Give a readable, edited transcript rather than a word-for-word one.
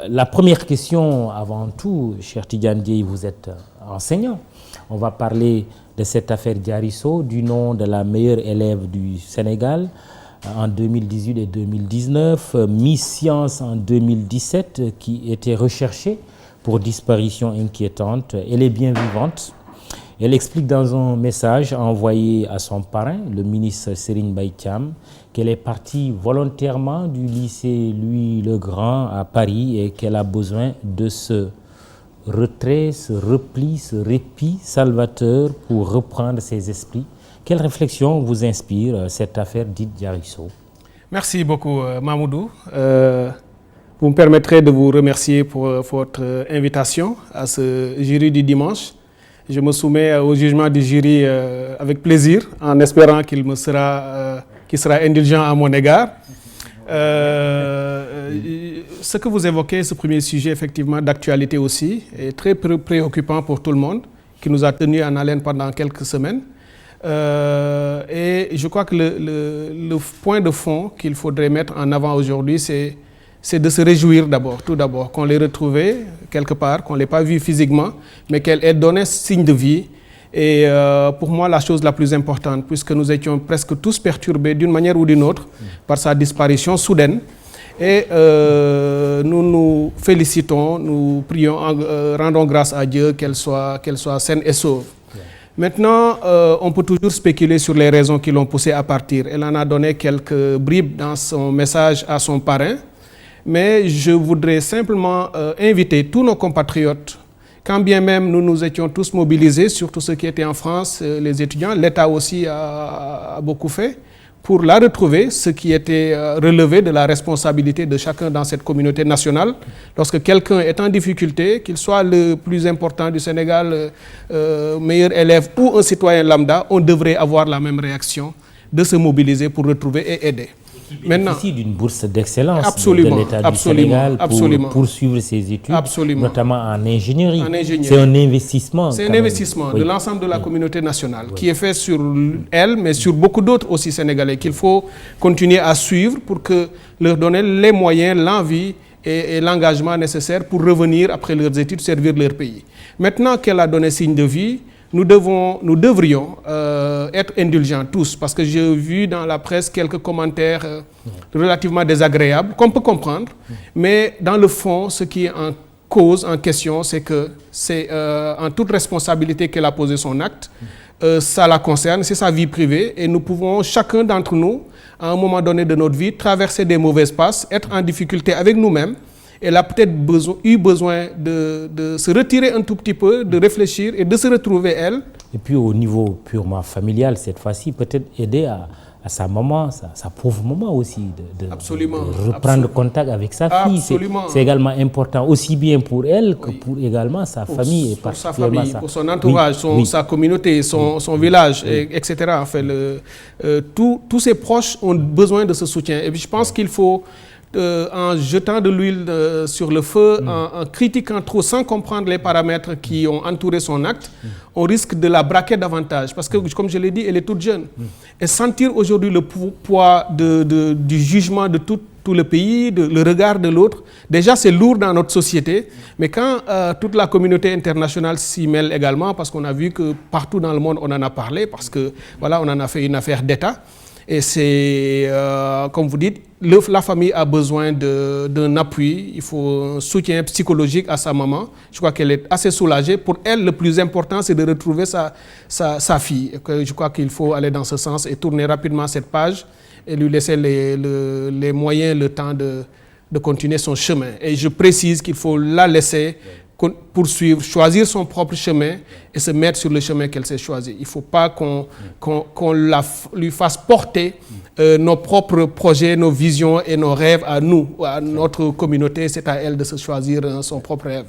La première question, avant tout, cher Tidiane Dièye, vous êtes enseignant. On va parler de cette affaire Diary Sow, du nom de la meilleure élève du Sénégal en 2018 et 2019, Miss Science en 2017, qui était recherchée pour disparition inquiétante. Elle est bien vivante. Elle explique dans un message envoyé à son parrain, le ministre Serigne Mbaye Thiam, qu'elle est partie volontairement du lycée Louis-le-Grand à Paris et qu'elle a besoin de ce retrait, ce repli, ce répit salvateur pour reprendre ses esprits. Quelle réflexion vous inspire cette affaire dite Diary Sow? Merci beaucoup Mamoudou. Vous me permettrez de vous remercier pour votre invitation à ce jury du dimanche. Je me soumets au jugement du jury avec plaisir, en espérant qu'il sera indulgent à mon égard. Ce que vous évoquez, ce premier sujet effectivement d'actualité aussi, est très préoccupant pour tout le monde, qui nous a tenus en haleine pendant quelques semaines. Et je crois que le point de fond qu'il faudrait mettre en avant aujourd'hui, c'est de se réjouir tout d'abord, qu'on l'ait retrouvé quelque part, qu'on ne l'ait pas vu physiquement, mais qu'elle ait donné signe de vie. Et pour moi, la chose la plus importante, puisque nous étions presque tous perturbés d'une manière ou d'une autre par sa disparition soudaine. Et nous nous félicitons, nous prions, rendons grâce à Dieu qu'elle soit saine et sauve. Maintenant, on peut toujours spéculer sur les raisons qui l'ont poussée à partir. Elle en a donné quelques bribes dans son message à son parrain. Mais je voudrais simplement inviter tous nos compatriotes, quand bien même nous nous étions tous mobilisés, surtout ceux qui étaient en France, les étudiants, l'État aussi a beaucoup fait, pour la retrouver, ce qui était relevé de la responsabilité de chacun dans cette communauté nationale. Lorsque quelqu'un est en difficulté, qu'il soit le plus important du Sénégal, meilleur élève ou un citoyen lambda, on devrait avoir la même réaction de se mobiliser pour retrouver et aider. Maintenant, d'une bourse d'excellence de l'État du Sénégal pour poursuivre ses études, notamment en ingénierie. C'est un investissement. C'est un investissement de l'ensemble de la communauté nationale qui est fait sur elle, mais sur beaucoup d'autres aussi Sénégalais qu'il faut continuer à suivre pour que leur donner les moyens, l'envie et l'engagement nécessaires pour revenir après leurs études, servir leur pays. Maintenant qu'elle a donné signe de vie, nous devrions être indulgents tous, parce que j'ai vu dans la presse quelques commentaires relativement désagréables, qu'on peut comprendre, mais dans le fond, ce qui est en cause, en question, c'est que c'est en toute responsabilité qu'elle a posé son acte. Ça la concerne, c'est sa vie privée, et nous pouvons, chacun d'entre nous, à un moment donné de notre vie, traverser des mauvaises passes, être en difficulté avec nous-mêmes. Elle a peut-être eu besoin de se retirer un tout petit peu, de réfléchir et de se retrouver elle. Et puis au niveau purement familial, cette fois-ci, peut-être aider à sa maman, sa pauvre maman aussi, de reprendre contact avec sa fille. C'est également important, aussi bien pour elle que pour également sa famille. Et pour sa famille, pour son entourage, sa communauté, son village, etc. Enfin, tous ses proches ont besoin de ce soutien. Et puis je pense qu'il faut... en jetant de l'huile sur le feu, en critiquant trop sans comprendre les paramètres qui ont entouré son acte, on risque de la braquer davantage. Parce que, comme je l'ai dit, elle est toute jeune. Et sentir aujourd'hui le poids du jugement de tout le pays, le regard de l'autre, déjà c'est lourd dans notre société. Mais quand toute la communauté internationale s'y mêle également, parce qu'on a vu que partout dans le monde on en a parlé, parce que voilà, on en a fait une affaire d'État. Et c'est, comme vous dites, la famille a besoin d'un appui, il faut un soutien psychologique à sa maman. Je crois qu'elle est assez soulagée. Pour elle, le plus important, c'est de retrouver sa fille. Et je crois qu'il faut aller dans ce sens et tourner rapidement cette page et lui laisser les moyens, le temps de continuer son chemin. Et je précise qu'il faut la laisser poursuivre, choisir son propre chemin et se mettre sur le chemin qu'elle s'est choisi. Il ne faut pas qu'on lui fasse porter nos propres projets, nos visions et nos rêves à nous, à notre communauté. C'est à elle de se choisir son propre rêve.